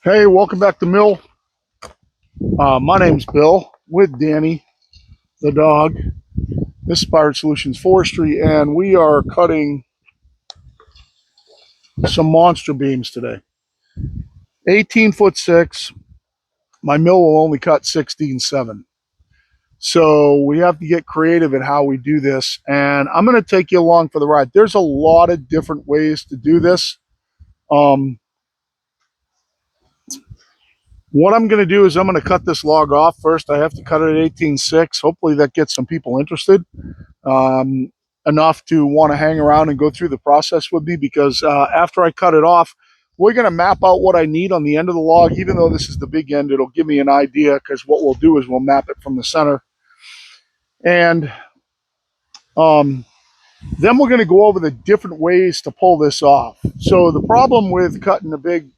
Hey, welcome back to Mill. My name's Bill with Danny, the dog. This is Pirate Solutions Forestry, and we are cutting some monster beams today. 18'6". My mill will only cut 16'7". So we have to get creative in how we do this, and I'm going to take you along for the ride. There's a lot of different ways to do this. What I'm going to do is I'm going to cut this log off first. I have to cut it at 18'6". Hopefully that gets some people interested enough to want to hang around and go through the process with me, because after I cut it off, we're going to map out what I need on the end of the log. Even though this is the big end, it'll give me an idea, because what we'll do is we'll map it from the center. And then we're going to go over the different ways to pull this off. So the problem with cutting a big,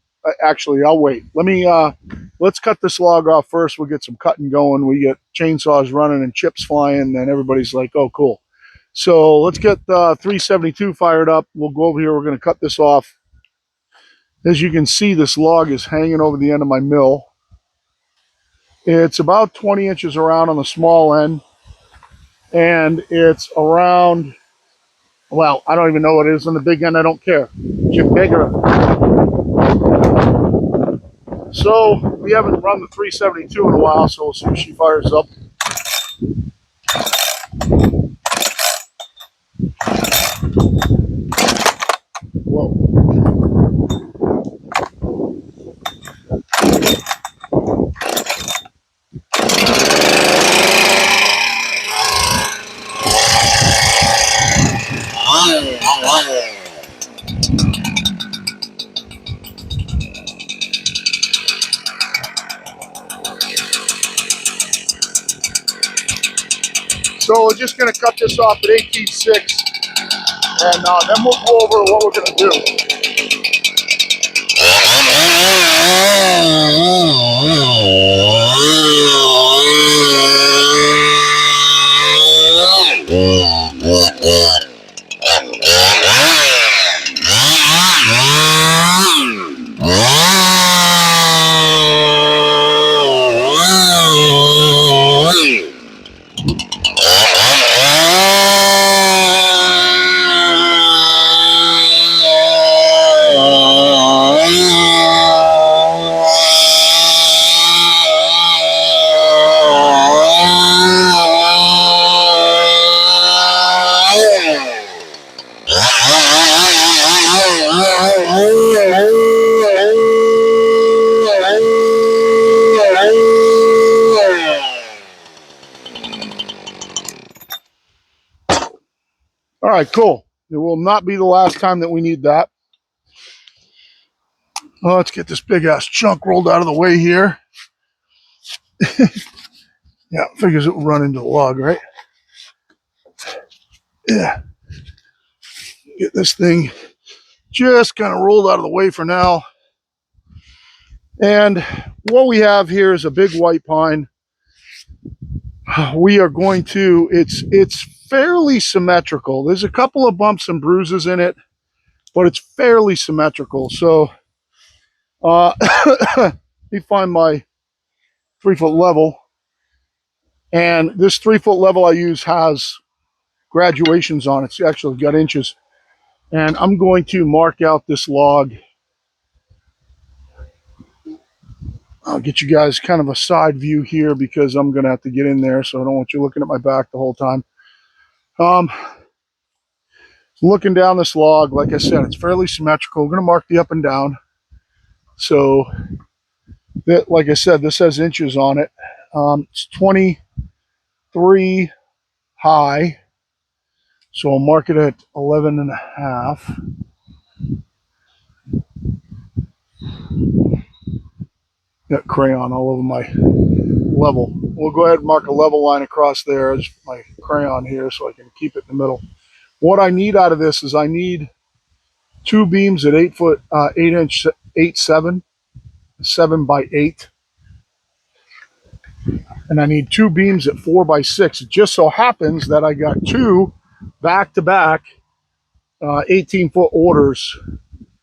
actually, I'll wait. Let's cut this log off first. We'll get some cutting going. We get chainsaws running and chips flying, and everybody's like, oh, cool. So let's get 372 fired up. We'll go over here. We're going to cut this off. As you can see, this log is hanging over the end of my mill. It's about 20 inches around on the small end, and it's around, well, I don't even know what it is on the big end. I don't care. Get bigger. So we haven't run the 372 in a while, so we'll see if she fires up. Whoa. So we're just going to cut this off at 18.6, and then we'll go over what we're going to do. All right, cool. It will not be the last time that we need that. Well, let's get this big ass chunk rolled out of the way here. Yeah, figures it will run into the log, right? Yeah. Get this thing just kind of rolled out of the way for now. And what we have here is a big white pine. We are going to, it's fairly symmetrical. There's a couple of bumps and bruises in it, but it's fairly symmetrical. So let me find my 3-foot level. And this 3-foot level I use has graduations on it. It's actually got inches. And I'm going to mark out this log. I'll get you guys kind of a side view here, because I'm going to have to get in there, so I don't want you looking at my back the whole time. Looking down this log, like I said, it's fairly symmetrical. We're going to mark the up and down. So, that, like I said, this has inches on it. It's 23 high, so I'll mark it at 11 and a half. Got crayon all over my level. We'll go ahead and mark a level line across there. Just put my crayon here so I can keep it in the middle. What I need out of this is I need 2 beams at 8 inch 8'7", 7x8, and I need 2 beams at 4x6. It just so happens that I got 2 back-to-back 18-foot orders,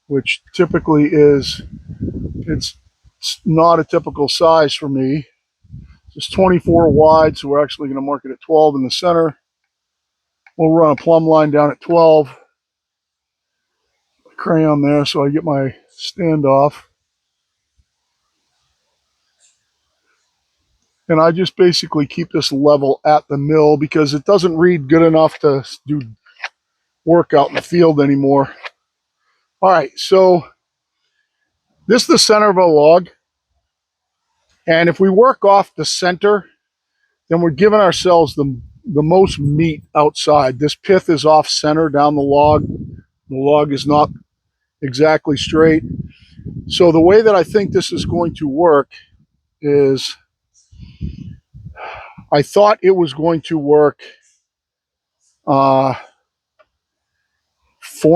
which typically is, it's It's not a typical size for me. It's 24 wide, so we're actually going to mark it at 12 in the center. We'll run a plumb line down at 12. Crayon there so I get my standoff. And I just basically keep this level at the mill because it doesn't read good enough to do work out in the field anymore. All right, so this is the center of a log. And if we work off the center, then we're giving ourselves the most meat outside. This pith is off center down the log. The log is not exactly straight. So the way that I think this is going to work is, I thought it was going to work 4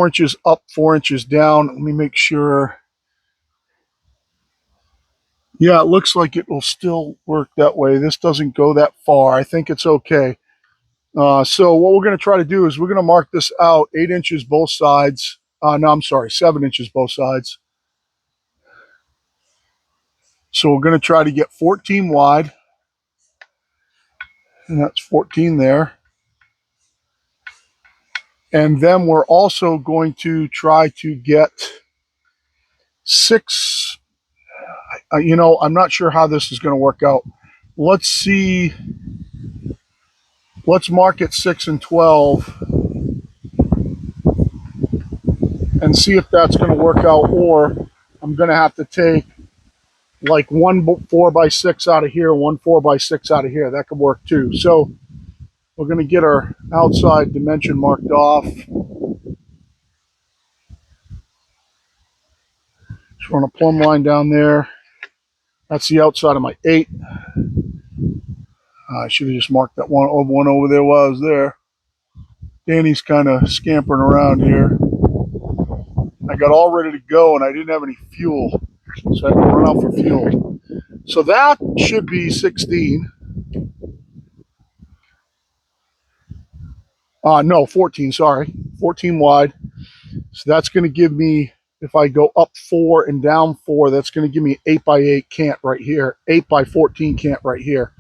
inches up, 4 inches down. Let me make sure. Yeah, it looks like it will still work that way. This doesn't go that far. I think it's okay. So what we're going to try to do is we're going to mark this out 8 inches both sides. No, I'm sorry, 7 inches both sides. So we're going to try to get 14 wide. And that's 14 there. And then we're also going to try to get 6. You know, I'm not sure how this is going to work out. Let's see. Let's mark it 6 and 12 and see if that's going to work out, or I'm going to have to take like one 4x6 out of here, one 4x6 out of here. That could work too. So we're going to get our outside dimension marked off. Just run a plumb line down there. That's the outside of my 8. I should have just marked that one over there while I was there. Danny's kind of scampering around here. I got all ready to go and I didn't have any fuel, so I had to run out for fuel. So that should be 16. No, 14, sorry. 14 wide. So that's going to give me, if I go up 4 and down 4, that's going to give me 8x8 cant right here, 8x14 cant right here.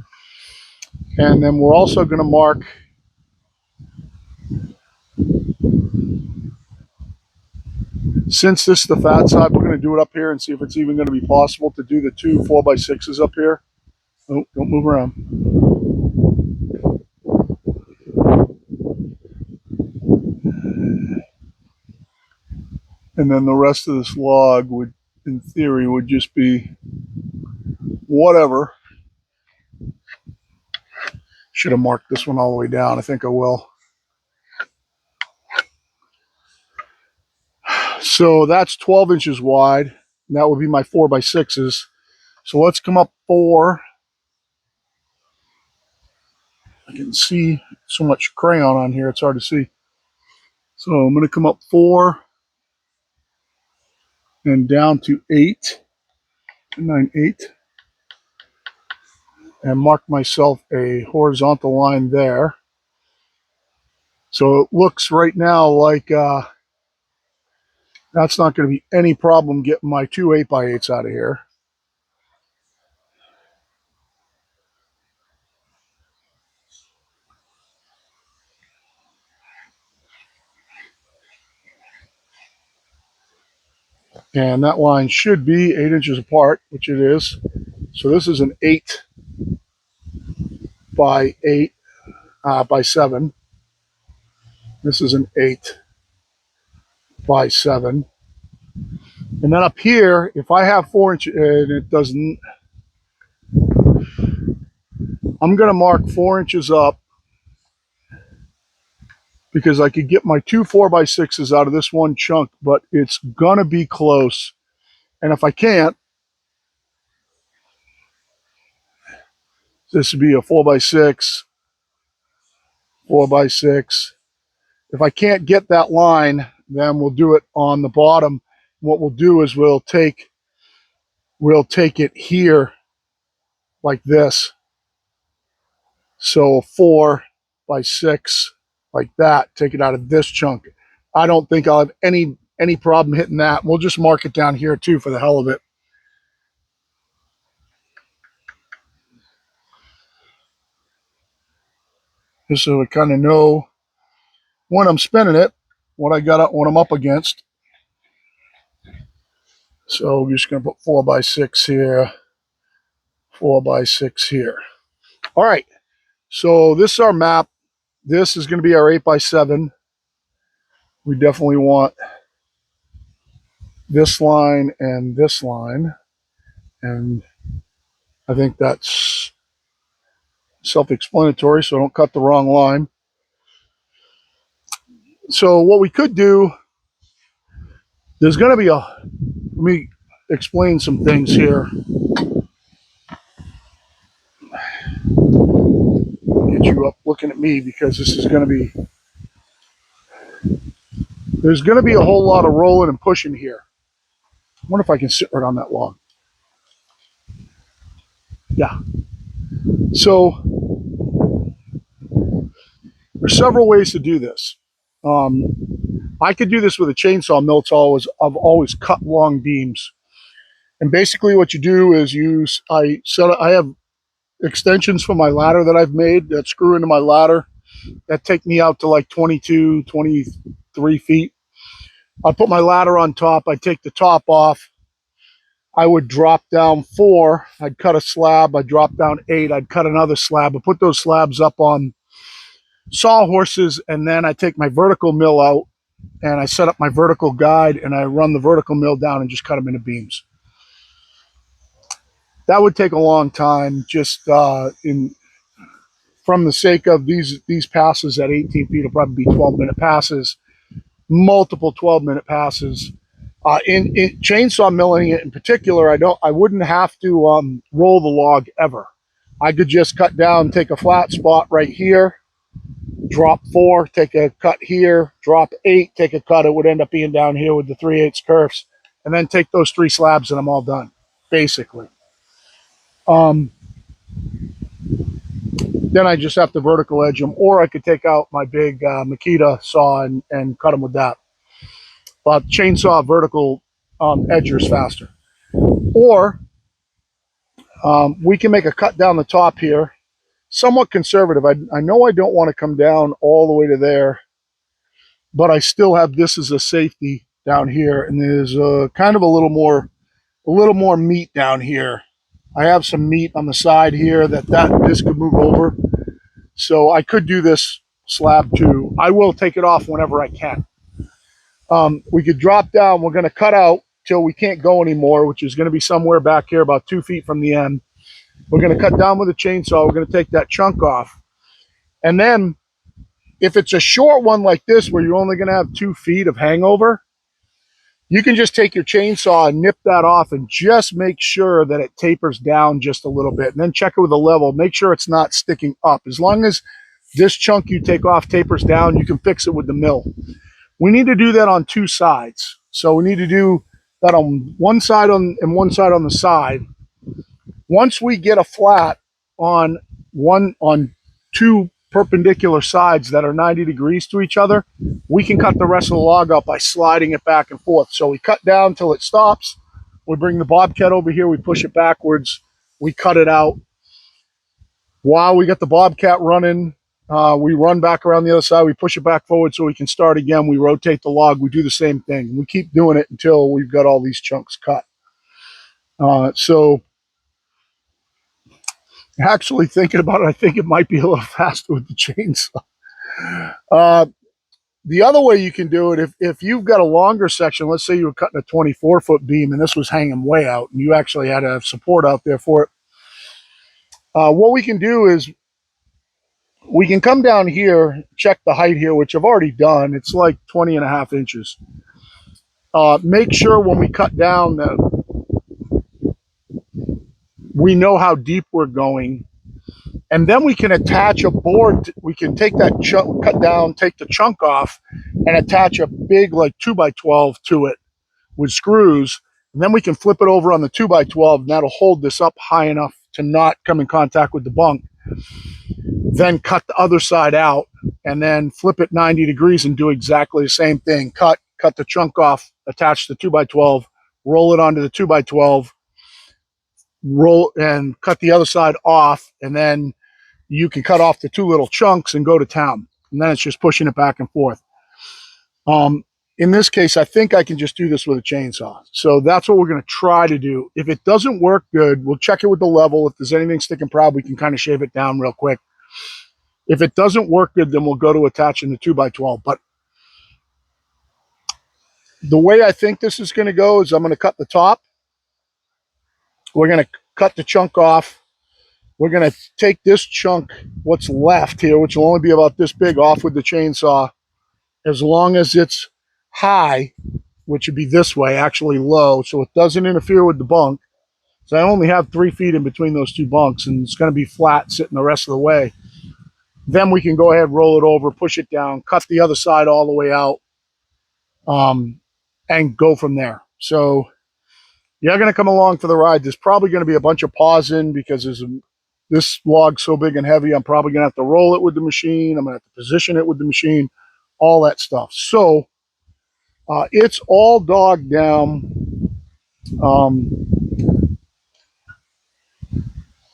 And then we're also going to mark since this is the fat side, we're going to do it up here and see if it's even going to be possible to do the 2 4x6s up here. Oh, don't move around. And then the rest of this log would, in theory, would just be whatever. Should have marked this one all the way down. I think I will. So that's 12 inches wide. And that would be my 4x6s. So let's come up 4. I can see so much crayon on here, it's hard to see. So I'm going to come up 4 and down to 8, 9, 8, and mark myself a horizontal line there. So it looks right now like that's not going to be any problem getting my 2 8x8s out of here. And that line should be 8 inches apart, which it is. So this is an 8 by 8 by 7. This is an 8 by 7. And then up here, if I have 4 inches, and it doesn't, I'm going to mark 4 inches up because I could get my 2 4x6s out of this one chunk, but it's going to be close. And if I can't, this would be a 4x6, 4x6. If I can't get that line, then we'll do it on the bottom. What we'll do is we'll take it here like this. So 4x6 like that, take it out of this chunk. I don't think I'll have any problem hitting that. We'll just mark it down here too for the hell of it. just so I kind of know when I'm spinning it, what I'm up against. So we're just going to put 4x6 here, 4x6 here. All right, so this is our map. This is going to be our 8x7. We definitely want this line and this line. And I think that's self-explanatory, so I don't cut the wrong line. So what we could do, there's going to be let me explain some things here. Get you up looking at me because this is going to be, there's going to be a whole lot of rolling and pushing here. I wonder if I can sit right on that log. Yeah. So there's several ways to do this. I could do this with a chainsaw mill. I've always cut long beams. And basically what you do is I have extensions for my ladder that I've made that screw into my ladder that take me out to like 22, 23 feet. I put my ladder on top. I take the top off. I would drop down 4. I'd cut a slab. I'd drop down 8. I'd cut another slab. I put those slabs up on sawhorses, and then I take my vertical mill out and I set up my vertical guide and I run the vertical mill down and just cut them into beams. That would take a long time, just from the sake of these passes at 18 feet will probably be 12-minute passes, multiple 12-minute passes. In chainsaw milling it in particular, I wouldn't have to roll the log ever. I could just cut down, take a flat spot right here, drop 4, take a cut here, drop 8, take a cut. It would end up being down here with the 3/8 kerfs, and then take those 3 slabs and I'm all done, basically. Then I just have to vertical edge them, or I could take out my big Makita saw and cut them with that. But chainsaw vertical edgers faster. Or we can make a cut down the top here, somewhat conservative. I know I don't want to come down all the way to there, but I still have this as a safety down here, and there's kind of a little more meat down here. I have some meat on the side here this could move over. So I could do this slab too. I will take it off whenever I can. We could drop down. We're going to cut out till we can't go anymore, which is going to be somewhere back here about 2 feet from the end. We're going to cut down with a chainsaw. We're going to take that chunk off. And then if it's a short one like this where you're only going to have 2 feet of hangover, you can just take your chainsaw and nip that off and just make sure that it tapers down just a little bit. And then check it with a level. Make sure it's not sticking up. As long as this chunk you take off tapers down, you can fix it with the mill. We need to do that on 2 sides. So we need to do that on one side and one side on the side. Once we get a flat on 2 perpendicular sides that are 90 degrees to each other, we can cut the rest of the log up by sliding it back and forth. So we cut down till it stops. We bring the bobcat over here. We push it backwards. We cut it out. While we got the bobcat running, we run back around the other side. We push it back forward so we can start again. We rotate the log. We do the same thing. We keep doing it until we've got all these chunks cut. So actually thinking about it, I think it might be a little faster with the chainsaw. The other way you can do it, if you've got a longer section, let's say you were cutting a 24-foot beam and this was hanging way out and you actually had to have support out there for it, what we can do is we can come down here, check the height here, which I've already done. It's like 20.5 inches. Make sure when we cut down that we know how deep we're going. And then we can attach a board. We can take that chunk, cut down, take the chunk off, and attach a big like 2x12 to it with screws. And then we can flip it over on the 2x12, and that'll hold this up high enough to not come in contact with the bunk. Then cut the other side out, and then flip it 90 degrees and do exactly the same thing. Cut the chunk off, attach the 2x12, roll it onto the 2x12, roll and cut the other side off, and then you can cut off the 2 little chunks and go to town. And then it's just pushing it back and forth. In this case, I think I can just do this with a chainsaw. So that's what we're going to try to do. If it doesn't work good, we'll check it with the level. If there's anything sticking proud, we can kind of shave it down real quick. If it doesn't work good, then we'll go to attaching the 2x12. But the way I think this is going to go is I'm going to cut the top. We're going to cut the chunk off. We're going to take this chunk, what's left here, which will only be about this big, off with the chainsaw. As long as it's high, which would be this way, actually low, so it doesn't interfere with the bunk. So I only have 3 feet in between those 2 bunks, and it's going to be flat sitting the rest of the way. Then we can go ahead, roll it over, push it down, cut the other side all the way out, and go from there. So you're going to come along for the ride. There's probably going to be a bunch of pausing because this log's so big and heavy. I'm probably going to have to roll it with the machine. I'm going to have to position it with the machine, all that stuff. So it's all dogged down.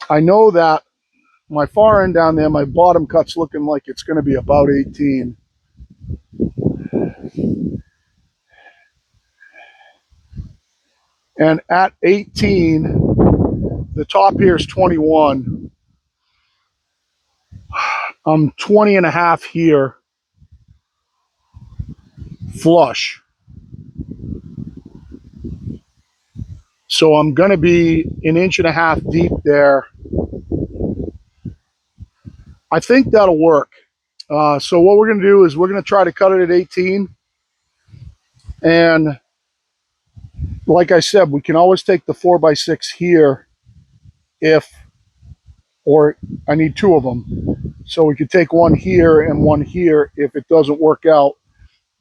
I know that my far end down there, my bottom cut's looking like it's going to be about 18. And at 18, the top here is 21. I'm 20 and a half here, flush. So I'm going to be 1.5 inches deep there. I think that'll work. So what we're going to do is we're going to try to cut it at 18. And like I said, we can always take the 4x6 here or I need 2 of them. So we could take one here and one here if it doesn't work out.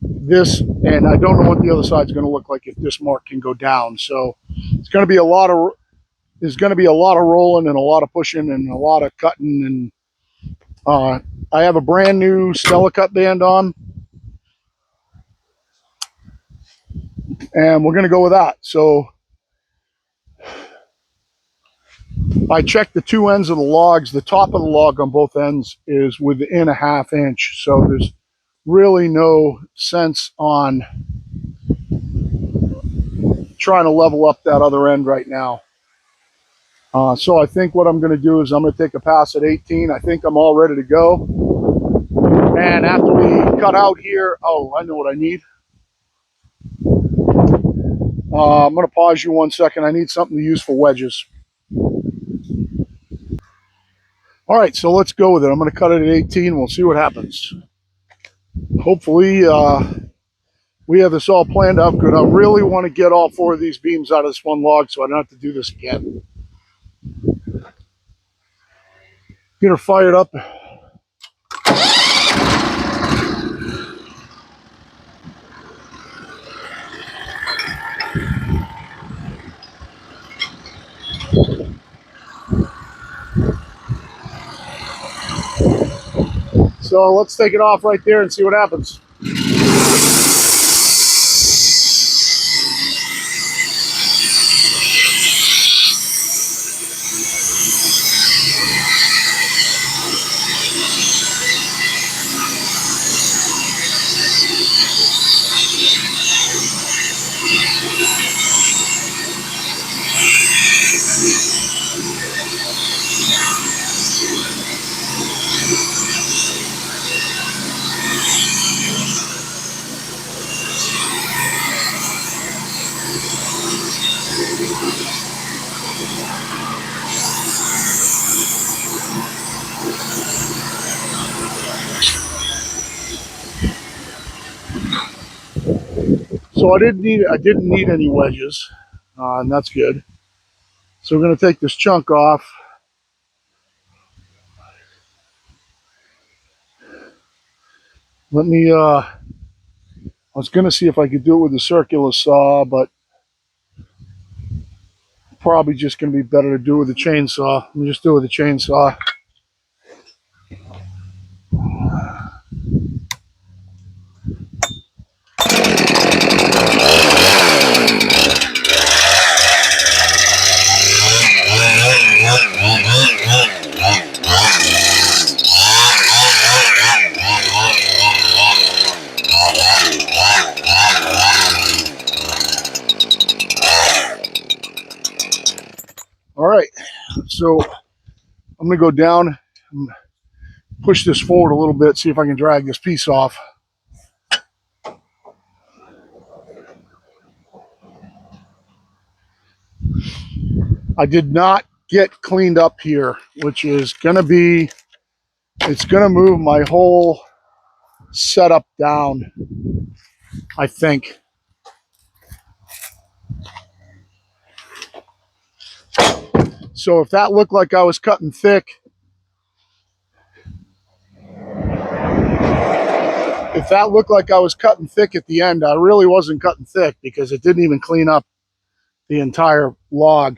This, and I don't know what the other side's going to look like if this mark can go down. So it's going to be there's going to be a lot of rolling and a lot of pushing and a lot of cutting. And I have a brand new Stella Cut band on, and we're going to go with that. So I checked the 2 ends of the logs. The top of the log on both ends is within 1/2 inch. So there's really no sense on trying to level up that other end right now. So I think what I'm going to do is I'm going to take a pass at 18. I think I'm all ready to go. And after we cut out here, oh, I know what I need. I'm going to pause you 1 second. I need something to use for wedges. All right, so let's go with it. I'm going to cut it at 18. We'll see what happens. Hopefully, we have this all planned out good. I really want to get all 4 of these beams out of this one log so I don't have to do this again. Get her fired up. So let's take it off right there and see what happens. So I didn't need any wedges, and that's good. So we're going to take this chunk off. Let me, I was going to see if I could do it with a circular saw, but probably just going to be better to do it with a chainsaw. Let me just do it with a chainsaw. All right, so I'm gonna go down and push this forward a little bit, see if I can drag this piece off. I did not get cleaned up here, which is gonna be, it's gonna move my whole setup down, I think. So if that looked like I was cutting thick, if that looked like I was cutting thick at the end, I really wasn't cutting thick because it didn't even clean up the entire log.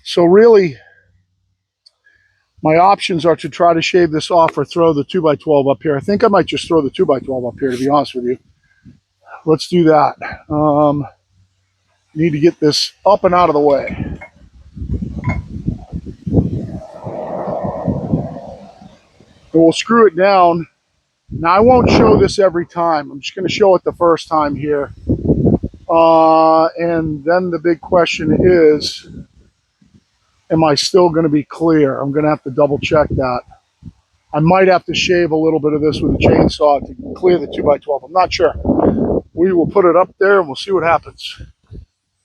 So really, my options are to try to shave this off or throw the 2x12 up here. I think I might just throw the 2x12 up here, to be honest with you. Let's do that. Need to get this up and out of the way. And we'll screw it down. Now, I won't show this every time. I'm just going to show it the first time here. And then the big question is, am I still going to be clear? I'm going to have to double check that. I might have to shave a little bit of this with a chainsaw to clear the 2x12. I'm not sure. We will put it up there and we'll see what happens.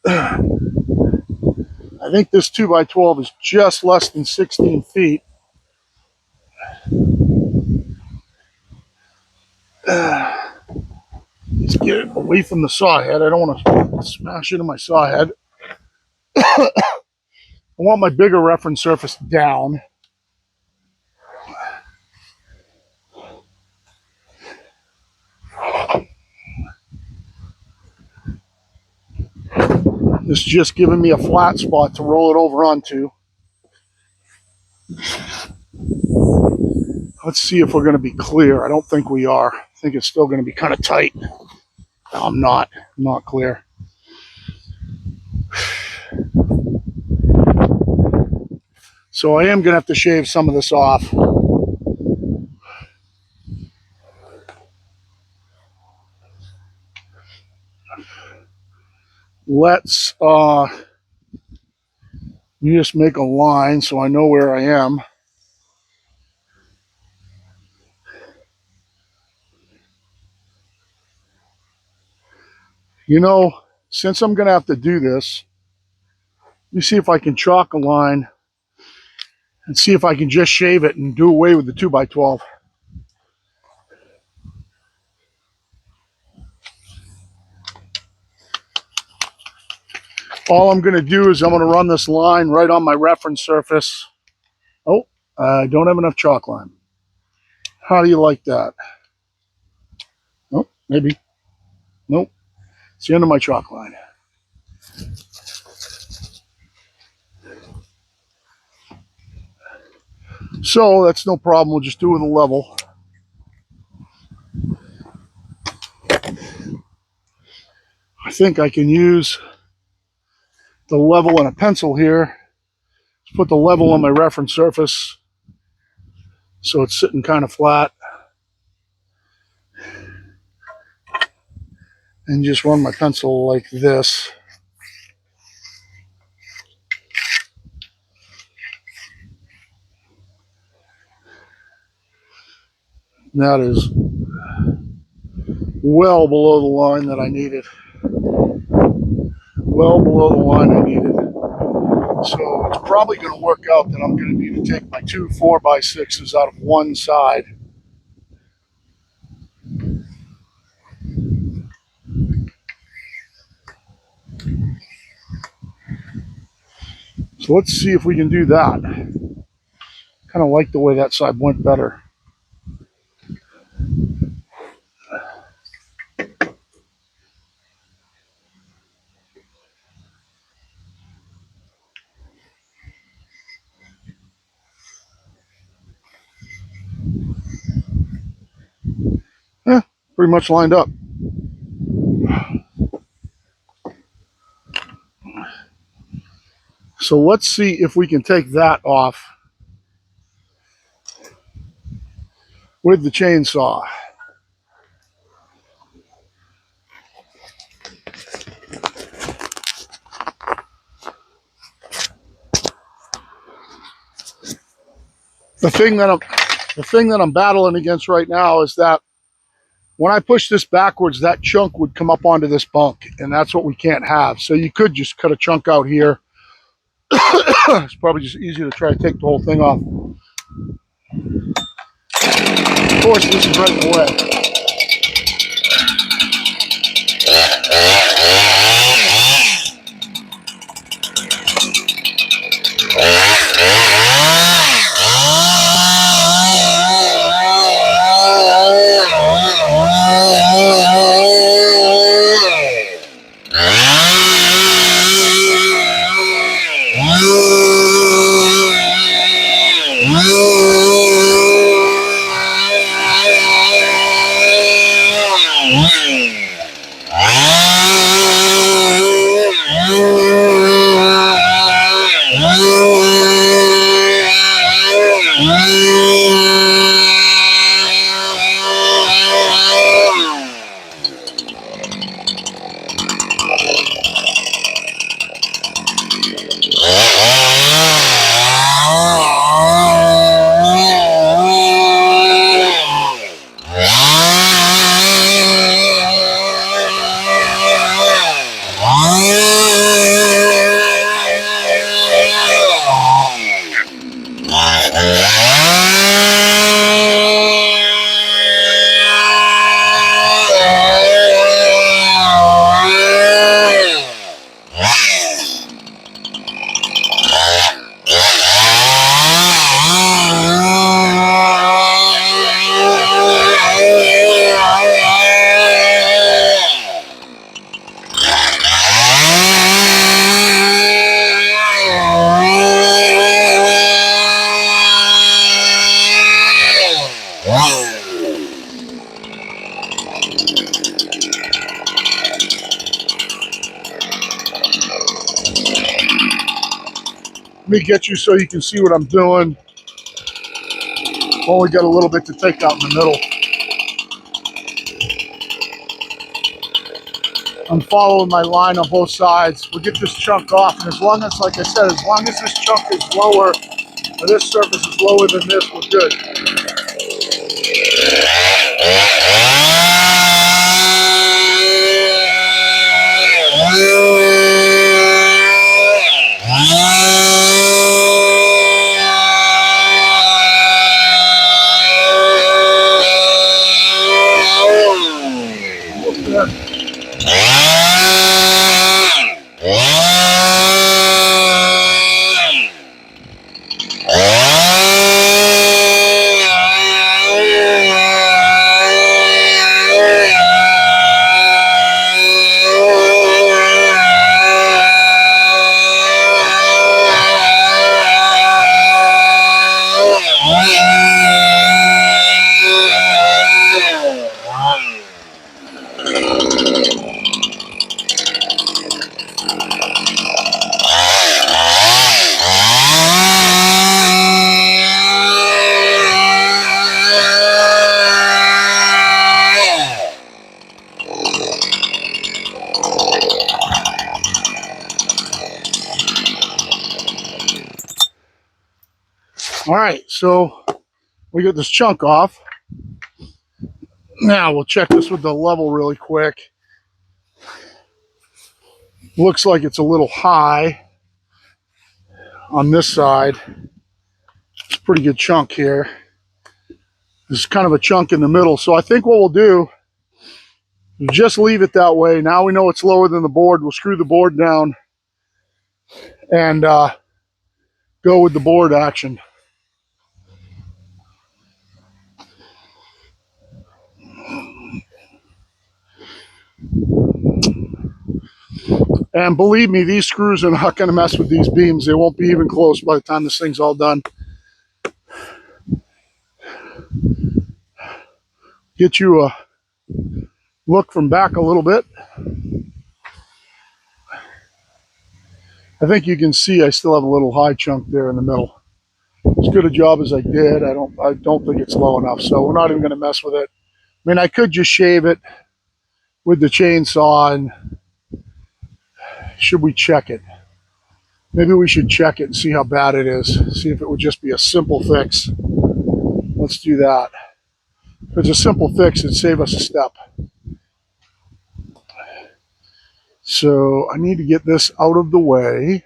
I think this 2x12 is just less than 16 feet. Let's get it away from the saw head. I don't want to smash into my saw head. I want my bigger reference surface down. This is just giving me a flat spot to roll it over onto. Let's see if we're going to be clear. I don't think we are. I think it's still going to be kind of tight. No, I'm not clear. So I am going to have to shave some of this off. Let's just make a line so I know where I am. You know, since I'm going to have to do this, let me see if I can chalk a line and see if I can just shave it and do away with the 2x12. All I'm going to do is I'm going to run this line right on my reference surface. Oh, I don't have enough chalk line. How do you like that? Oh, maybe. Nope. It's the end of my chalk line. So that's no problem. We'll just do it with a level. I think I can use the level and a pencil here. Let's put the level on my reference surface so it's sitting kind of flat. And just run my pencil like this. That is well below the line that I needed. Well below the line I needed. So it's probably going to work out that I'm going to need to take my two 4x6s out of one side. So let's see if we can do that. Kind of like the way that side went better. Pretty much lined up. So let's see if we can take that off with the chainsaw. The thing that I'm battling against right now is that when I push this backwards, that chunk would come up onto this bunk, and that's what we can't have. So you could just cut a chunk out here. It's probably just easier to try to take the whole thing off. Of course, this is right in the way. Let me get you so you can see what I'm doing. Only got a little bit to take out in the middle. I'm following my line on both sides. We'll get this chunk off, and as long as, like I said, as long as this chunk is lower, or this surface is lower than this, we're good. All right, so we get this chunk off. Now we'll check this with the level really quick. Looks like it's a little high on this side. It's a pretty good chunk here. This is kind of a chunk in the middle. So I think what we'll do is just leave it that way. Now we know it's lower than the board. We'll screw the board down and go with the board action. And believe me, these screws are not going to mess with these beams. They won't be even close by the time this thing's all done. Get you a look from back a little bit. I think you can see I still have a little high chunk there in the middle. As good a job as I did, I don't think it's low enough, so we're not even going to mess with it. I mean, I could just shave it with the chainsaw, and should we check it? Maybe we should check it and see how bad it is. See if it would just be a simple fix. let's do that. It's a simple fix. It'd save us a step. So I need to get this out of the way.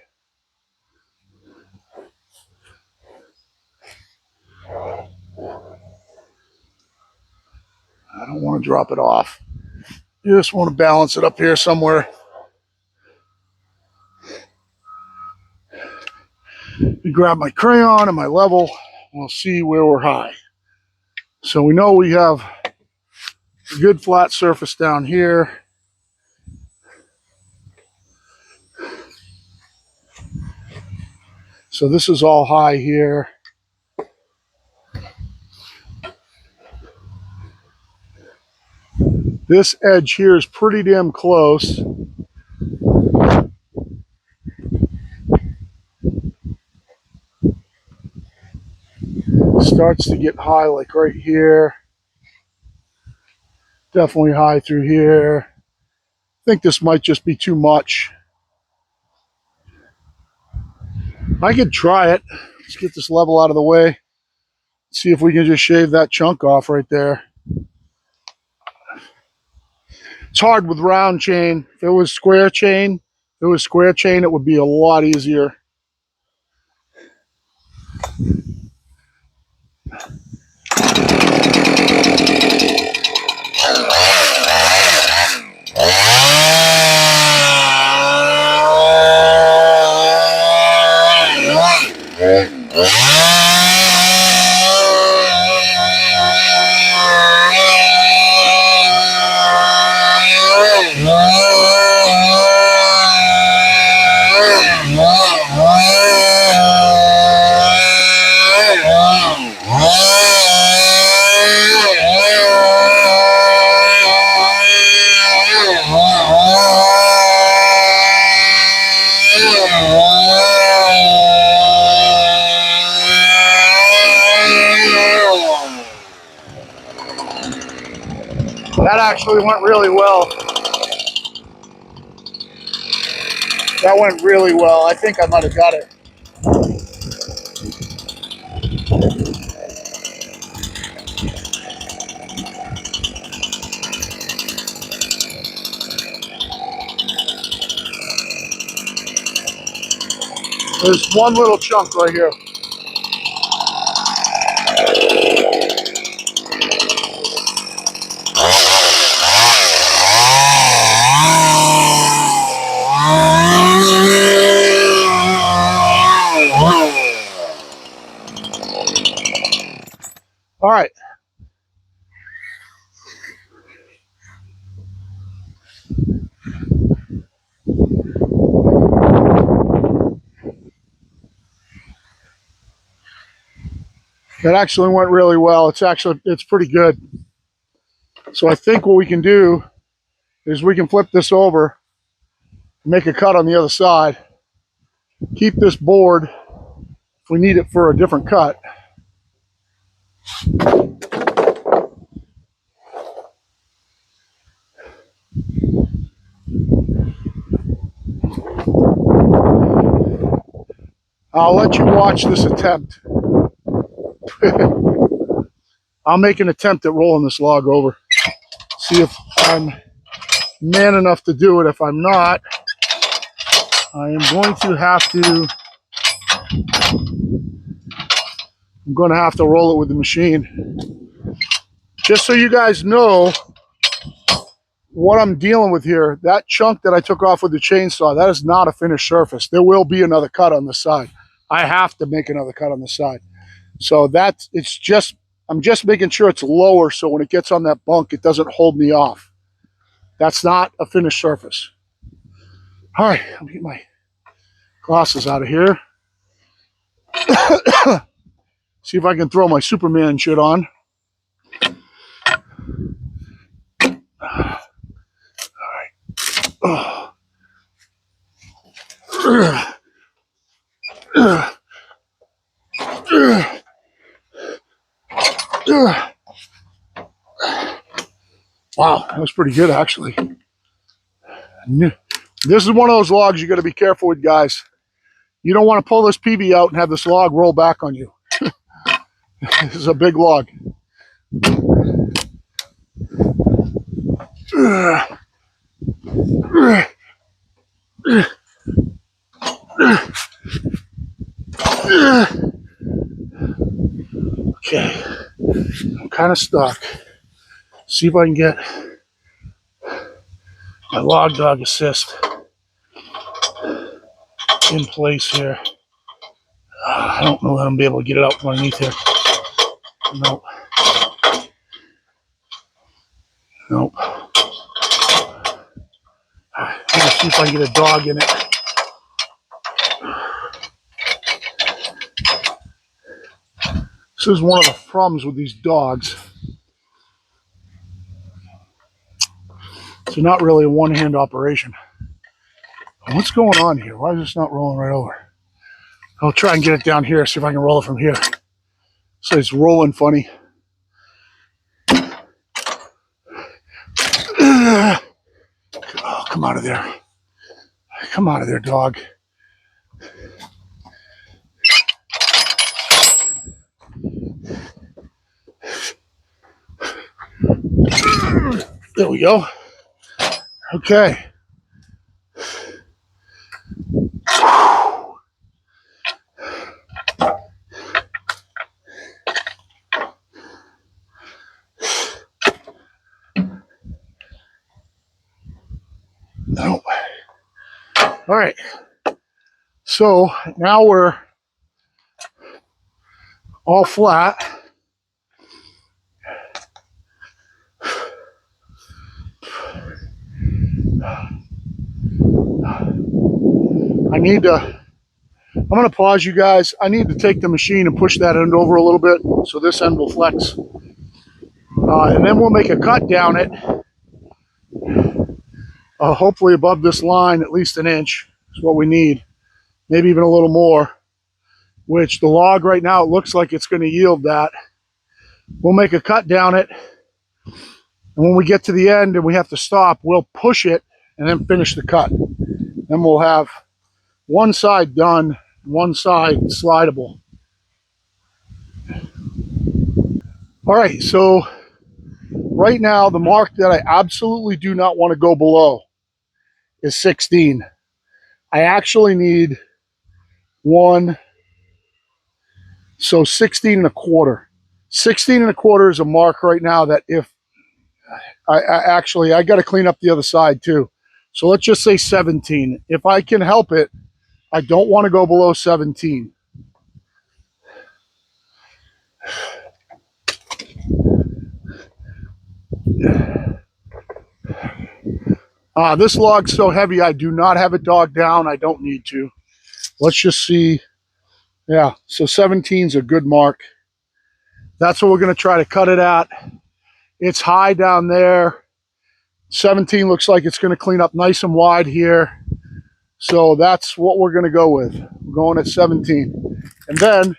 I don't want to drop it off. You just want to balance it up here somewhere. Grab my crayon and my level. We'll see where we're high. So we know we have a good flat surface down here. So this is all high here. This edge here is pretty damn close. Starts to get high like right here. Definitely high through here. I think this might just be too much. I could try it. Let's get this level out of the way. See if we can just shave that chunk off right there. It's hard with round chain. If it was square chain, it would be a lot easier. That actually went really well. That went really well. I think I might have got it. There's one little chunk right here. All right. That actually went really well. It's pretty good. So I think what we can do is we can flip this over, make a cut on the other side, keep this board if we need it for a different cut. I'll let you watch this attempt. I'll make an attempt at rolling this log over. See if I'm man enough to do it. If I'm not, I am going to have to roll it with the machine. Just so you guys know what I'm dealing with here, that chunk that I took off with the chainsaw, that is not a finished surface. There will be another cut on the side. I have to make another cut on the side. So I'm just making sure it's lower so when it gets on that bunk, it doesn't hold me off. That's not a finished surface. All right, let me get my glasses out of here. See if I can throw my Superman shit on. All right. Wow, that was pretty good, actually. This is one of those logs you got to be careful with, guys. You don't want to pull this PV out and have this log roll back on you. This is a big log. Okay, I'm kind of stuck. See if I can get my log dog assist in place here. I don't know that I'm going to be able to get it out from underneath here. Nope. Nope. I'm going to see if I can get a dog in it. This is one of the problems with these dogs. It's not really a one-hand operation. What's going on here? Why is this not rolling right over? I'll try and get it down here, see if I can roll it from here. So it's rolling funny. Oh, come out of there. Come out of there, dog. There we go. Okay. Nope. All right. So now we're all flat. I'm going to pause you guys. I need to take the machine and push that end over a little bit so this end will flex. And then we'll make a cut down it. Hopefully above this line, at least an inch is what we need. Maybe even a little more, which the log right now, it looks like it's going to yield that. We'll make a cut down it. And when we get to the end and we have to stop, we'll push it and then finish the cut. Then we'll have one side done, one side slidable. All right, so right now the mark that I absolutely do not want to go below is 16. I actually need one, so 16 and a quarter. 16 and a quarter is a mark right now that if I got to clean up the other side too. So let's just say 17. If I can help it, I don't want to go below 17. This log's so heavy, I do not have it dogged down. I don't need to. Let's just see. Yeah, so 17 is a good mark. That's what we're going to try to cut it at. It's high down there. 17 looks like it's going to clean up nice and wide here. So that's what we're going to go with. We're going at 17. And then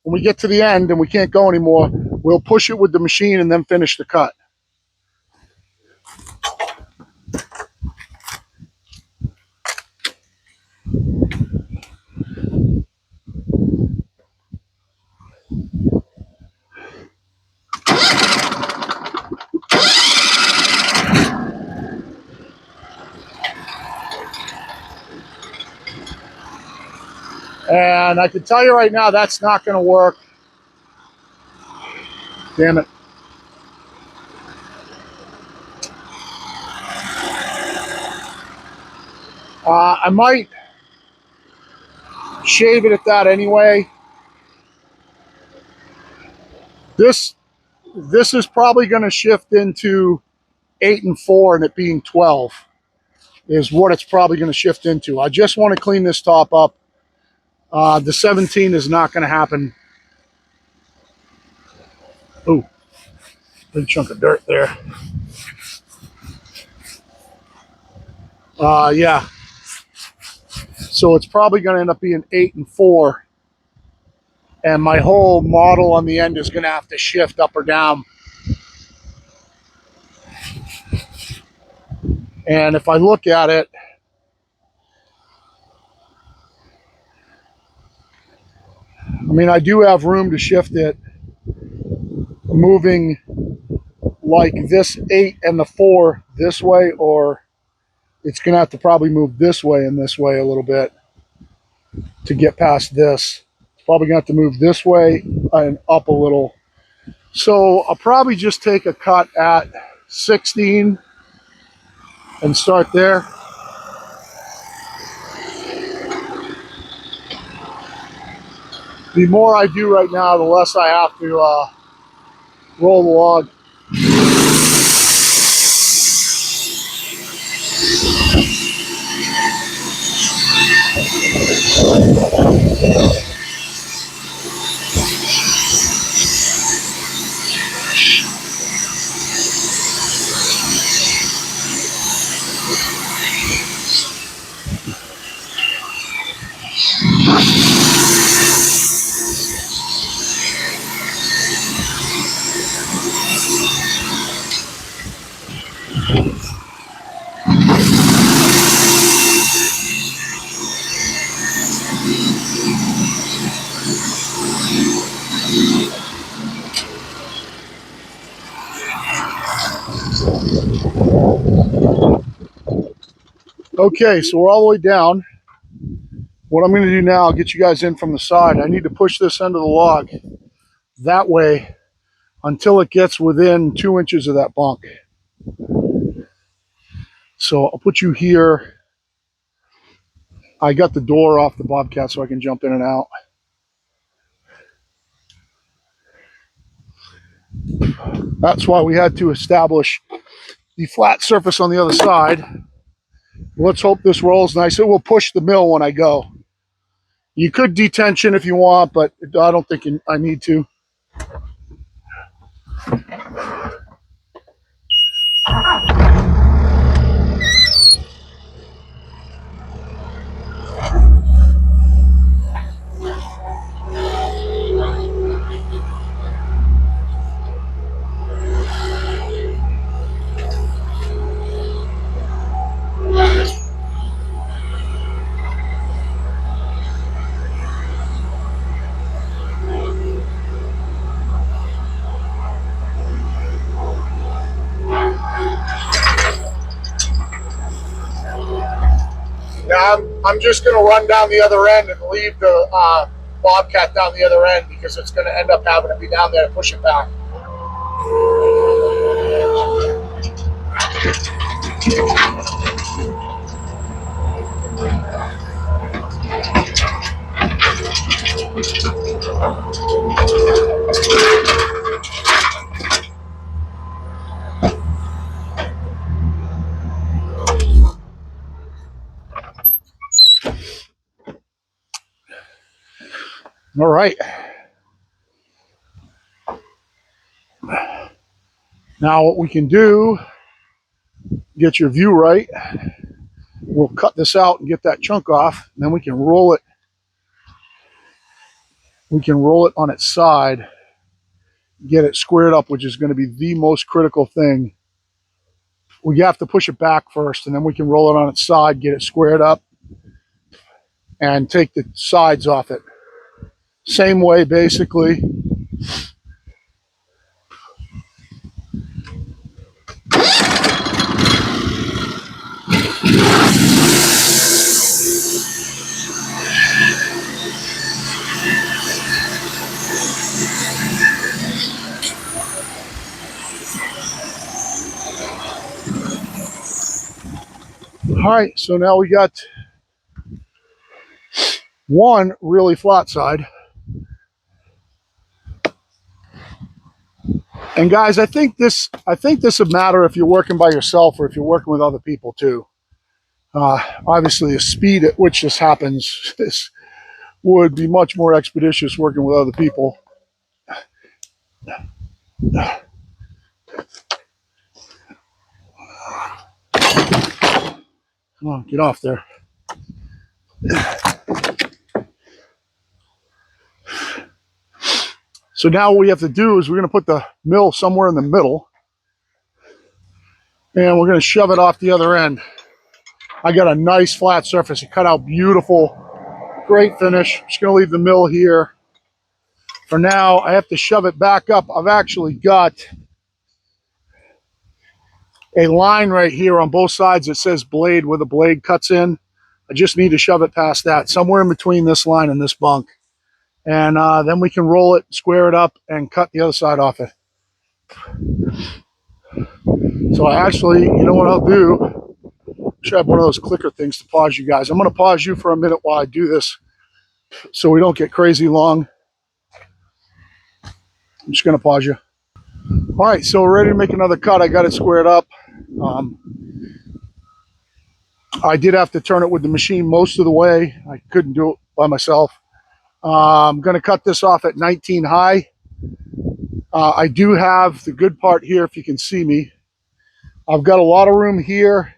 when we get to the end and we can't go anymore, we'll push it with the machine and then finish the cut. And I can tell you right now, that's not going to work. Damn it. I might shave it at that anyway. This is probably going to shift into 8 and 4 and it being 12 is what it's probably going to shift into. I just want to clean this top up. The 17 is not going to happen. Ooh, big chunk of dirt there. Yeah. So it's probably going to end up being 8 and 4. And my whole model on the end is going to have to shift up or down. And if I look at it, I mean, I do have room to shift it. moving like this 8 and the 4 this way, or it's going to have to probably move this way and this way a little bit to get past this. It's probably going to have to move this way and up a little. So I'll probably just take a cut at 16 and start there. The more I do right now, the less I have to roll the log. Okay, so we're all the way down. What I'm going to do now, I'll get you guys in from the side. I need to push this end of the log that way until it gets within 2 inches of that bunk. So I'll put you here. I got the door off the Bobcat so I can jump in and out. That's why we had to establish the flat surface on the other side. Let's hope this rolls nice. It will push the mill when I go. You could detension if you want, but I don't think I need to. Now I'm just going to run down the other end and leave the Bobcat down the other end because it's going to end up having to be down there to push it back. All right. Now what we can do, get your view right, we'll cut this out and get that chunk off, and then we can roll it. We can roll it on its side, get it squared up, which is going to be the most critical thing. We have to push it back first, and then we can roll it on its side, get it squared up, and take the sides off it. Same way, basically. All right, so now we got one really flat side. And guys, I think this would matter if you're working by yourself or if you're working with other people too. Obviously, the speed at which this happens would be much more expeditious working with other people. Come on, get off there. So now what we have to do is we're going to put the mill somewhere in the middle, and we're going to shove it off the other end. I got a nice flat surface. It cut out beautiful, great finish. Just going to leave the mill here For now, I have to shove it back up. I've actually got a line right here on both sides that says blade, where the blade cuts in. I just need to shove it past that, somewhere in between this line and this bunk. And then we can roll it, square it up, and cut the other side off it. So I actually, you know what I'll do? Should have one of those clicker things to pause you guys. I'm going to pause you for a minute while I do this so we don't get crazy long. I'm just going to pause you. All right, so we're ready to make another cut. I got it squared up. I did have to turn it with the machine most of the way. I couldn't do it by myself. I'm going to cut this off at 19 high. I do have the good part here, if you can see me. I've got a lot of room here,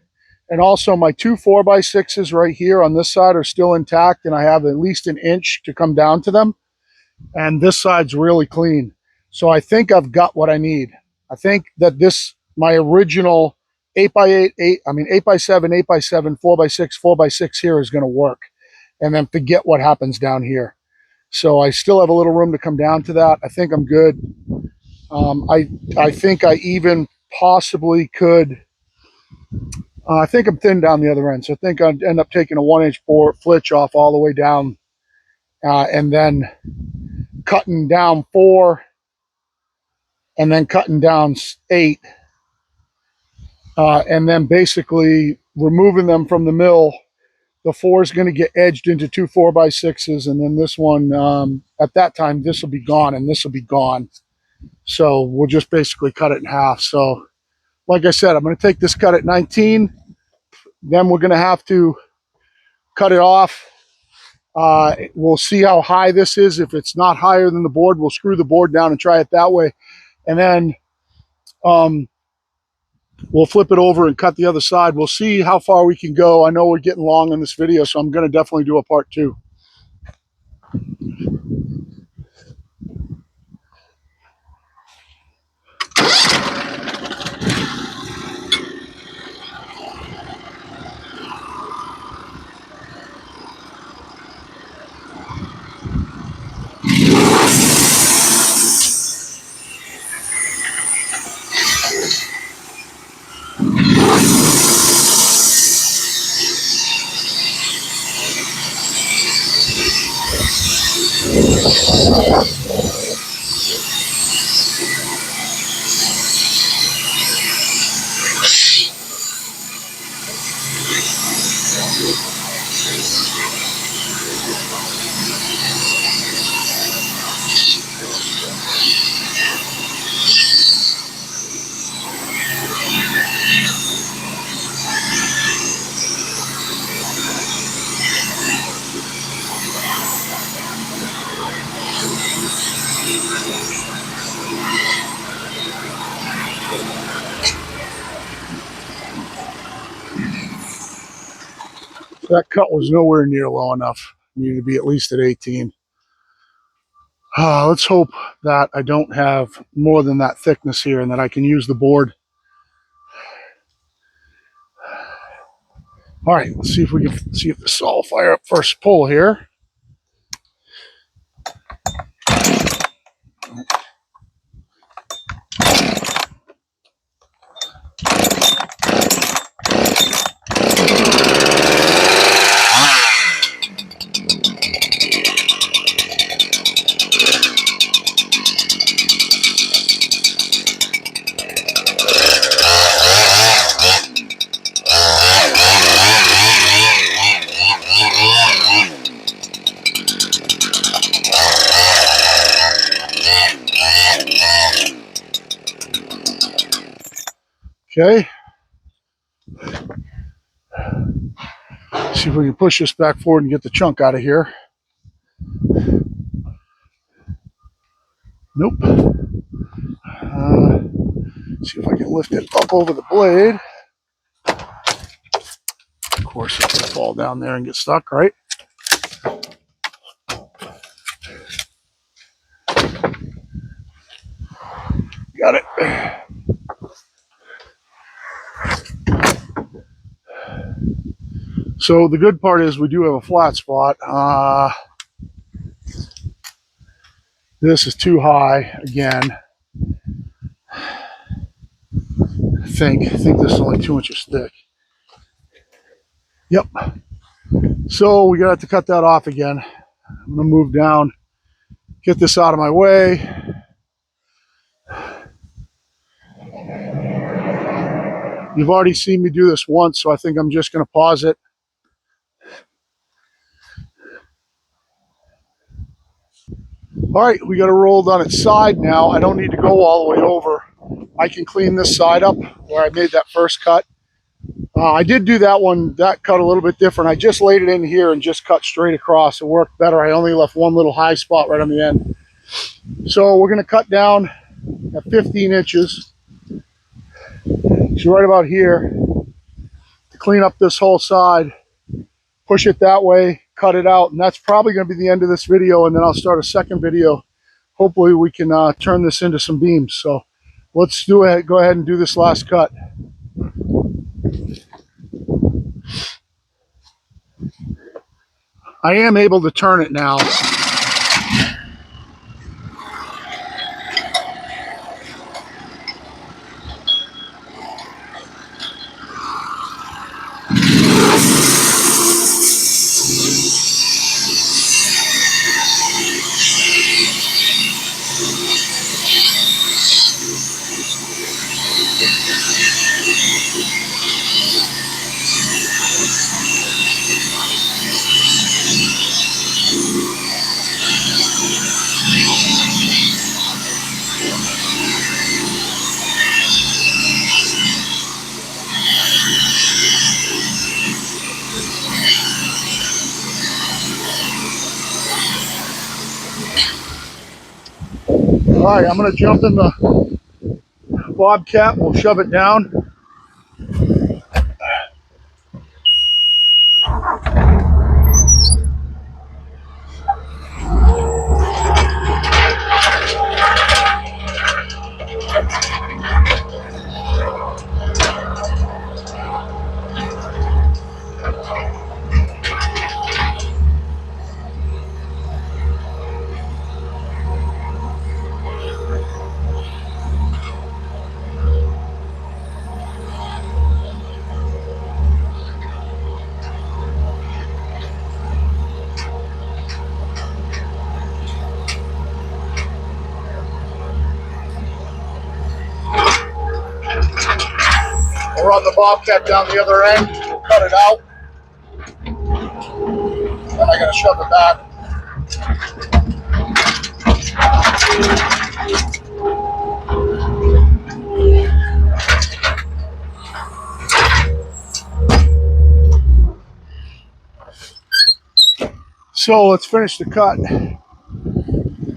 and also my two 4x6s right here on this side are still intact, and I have at least an inch to come down to them. And this side's really clean. So I think I've got what I need. I think that my original 8x8, 8x7, 8x7, 4x6, 4x6 here is going to work. And then forget what happens down here. So I still have a little room to come down to that. I think I'm good. I think I even possibly could. I think I'm thin down the other end. So I think I'd end up taking a 1-inch flitch off all the way down and then cutting down 4 and then cutting down 8 and then basically removing them from the mill. The 4 is going to get edged into two 4x6s, and then this one, at that time, this will be gone and this will be gone. So we'll just basically cut it in half. So like I said, I'm going to take this cut at 19. Then we're going to have to cut it off. We'll see how high this is. If it's not higher than the board, we'll screw the board down and try it that way. And then we'll flip it over and cut the other side. We'll see how far we can go. I know we're getting long in this video, so I'm going to definitely do a part 2. That cut was nowhere near low enough. Needed to be at least at 18. Let's hope that I don't have more than that thickness here and that I can use the board. All right, let's see if we can see if this will fire up first pull here. Okay. See if we can push this back forward and get the chunk out of here. Nope. See if I can lift it up over the blade. Of course, it's going to fall down there and get stuck, right? Got it. So the good part is we do have a flat spot. This is too high again. I think this is only 2 inches thick. Yep. So we got to cut that off again. I'm gonna move down, get this out of my way. You've already seen me do this once, so I think I'm just gonna pause it. All right, we got it rolled on its side now. I don't need to go all the way over. I can clean this side up where I made that first cut. I did do that one, that cut a little bit different. I just laid it in here and just cut straight across. It worked better. I only left one little high spot right on the end. So we're going to cut down at 15 inches. So right about here to clean up this whole side, push it that way, cut it out. And that's probably going to be the end of this video. And then I'll start a second video. Hopefully we can turn this into some beams. So let's do it. Go ahead and do this last cut. I am able to turn it now. All right, I'm going to jump in the Bobcat. We'll shove it down. We'll run the Bobcat down the other end. We'll cut it out. Then I got to shove it back. So let's finish the cut.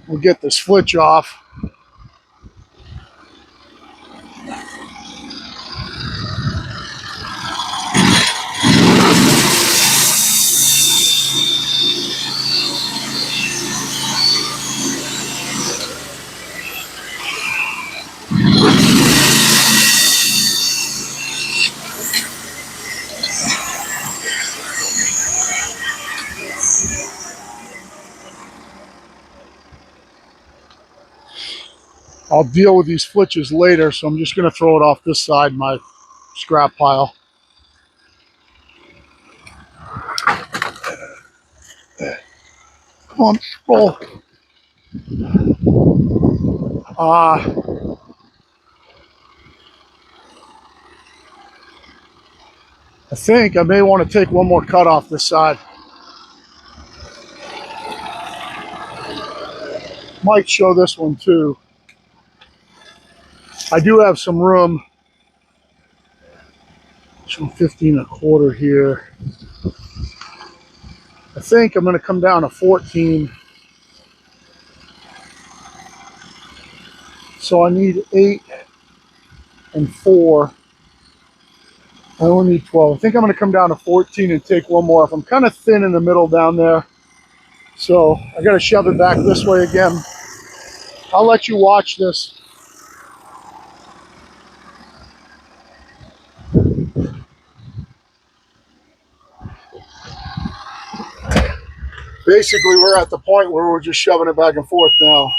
We'll get this flitch off. I'll deal with these flitches later, so I'm just going to throw it off this side, my scrap pile. Come on, roll. I think I may want to take one more cut off this side. Might show this one too. I do have some room. So 15 1/4 here. I think I'm going to come down to 14. So I need 8 and 4. I only need 12. I think I'm going to come down to 14 and take one more off. I'm kind of thin in the middle down there. So I got to shove it back this way again. I'll let you watch this. Basically, we're at the point where we're just shoving it back and forth now.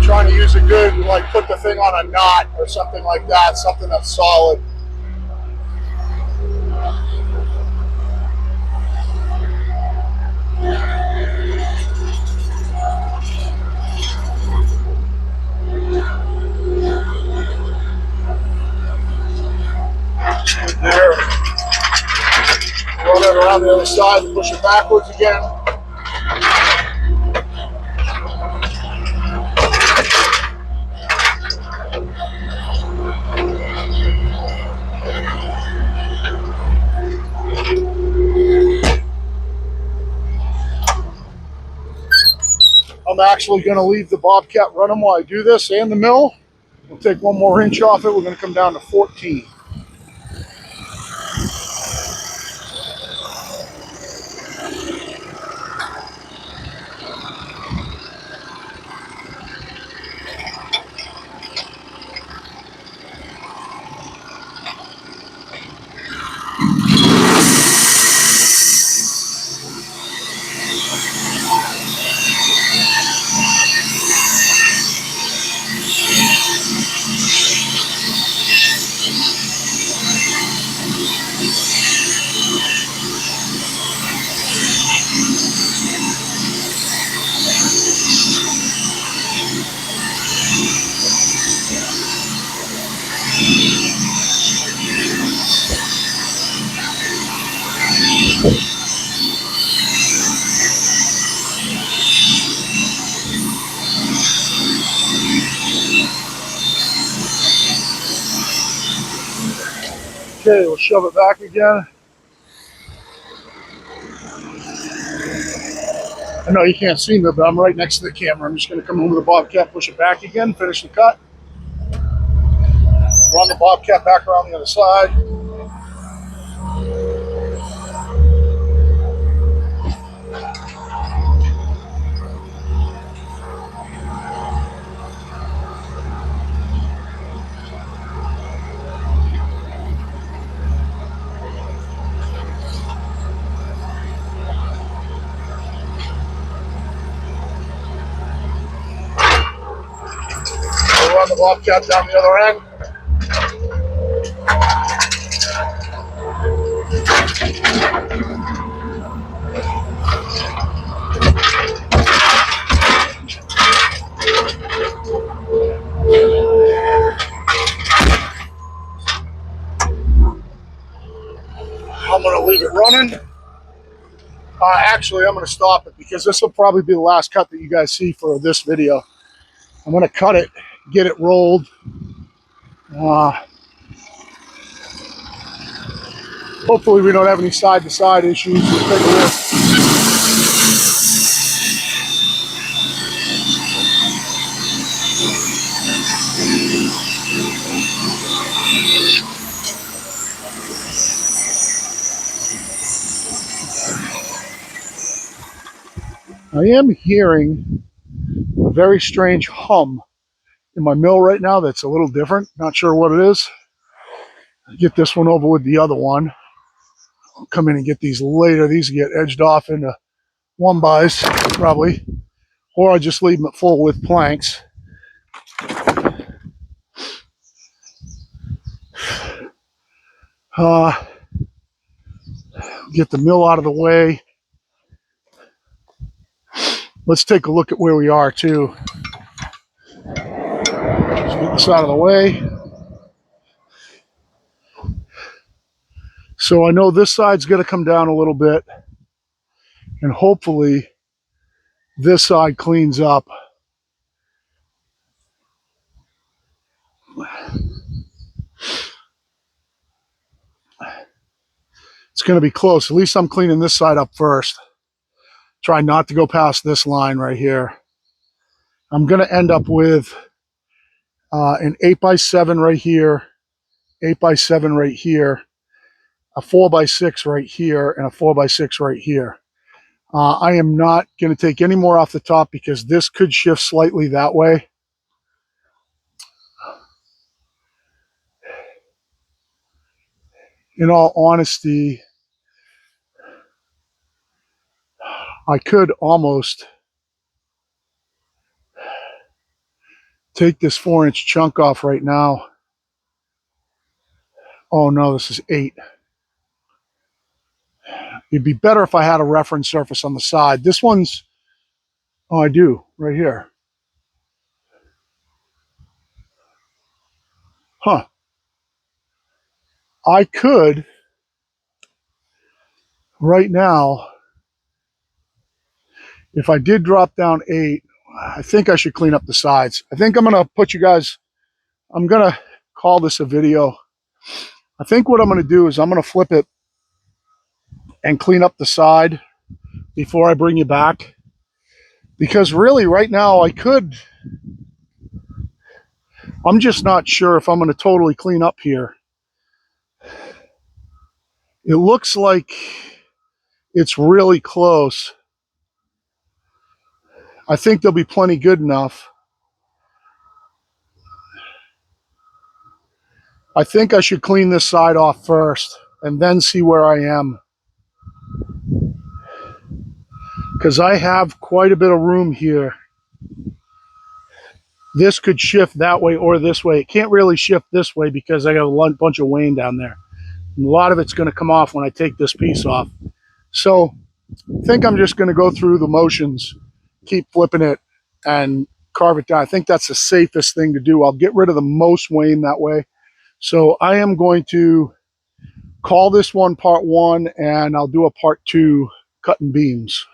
Trying to use a good, like put the thing on a knot or something like that, something that's solid. There. Run it around the other side and push it backwards again. I'm actually going to leave the Bobcat running while I do this and the mill. We'll take one more inch off it. We're going to come down to 14. Okay, we'll shove it back again. I know you can't see me, but I'm right next to the camera. I'm just going to come over the Bobcat, push it back again, finish the cut. Run the Bobcat back around the other side. We'll run the Bobcat down the other end. I'm going to leave it running. Actually, I'm going to stop it because this will probably be the last cut that you guys see for this video. I'm going to cut it, get it rolled. Hopefully we don't have any side-to-side issues. We'll take a look. I am hearing a very strange hum in my mill right now that's a little different. Not sure what it is. Get this one over with the other one. I'll come in and get these later. These get edged off into 1-bys probably, or I just leave them at full width planks. Get the mill out of the way. Let's take a look at where we are too. Let's get this out of the way. So I know this side's going to come down a little bit, and hopefully this side cleans up. It's going to be close. At least I'm cleaning this side up first. Try not to go past this line right here. I'm going to end up with an 8x7 right here, 8x7 right here, a 4x6 right here, and a 4x6 right here. I am not going to take any more off the top because this could shift slightly that way. In all honesty, I could almost take this 4-inch chunk off right now. Oh no, this is 8. It'd be better if I had a reference surface on the side. This one's, oh, I do, right here. Huh. I could, right now, if I did drop down 8, I think I should clean up the sides. I think I'm going to put you guys, I'm going to call this a video. I think what I'm going to do is I'm going to flip it and clean up the side before I bring you back. Because really, right now, I could, I'm just not sure if I'm going to totally clean up here. It looks like it's really close. I think they'll be plenty good enough. I think I should clean this side off first and then see where I am. Because I have quite a bit of room here. This could shift that way or this way. It can't really shift this way because I got a bunch of wane down there. And a lot of it's going to come off when I take this piece off. So I think I'm just going to go through the motions, keep flipping it, and carve it down. I think that's the safest thing to do. I'll get rid of the most wane that way. So I am going to call this one part 1, and I'll do a part 2 cutting beams.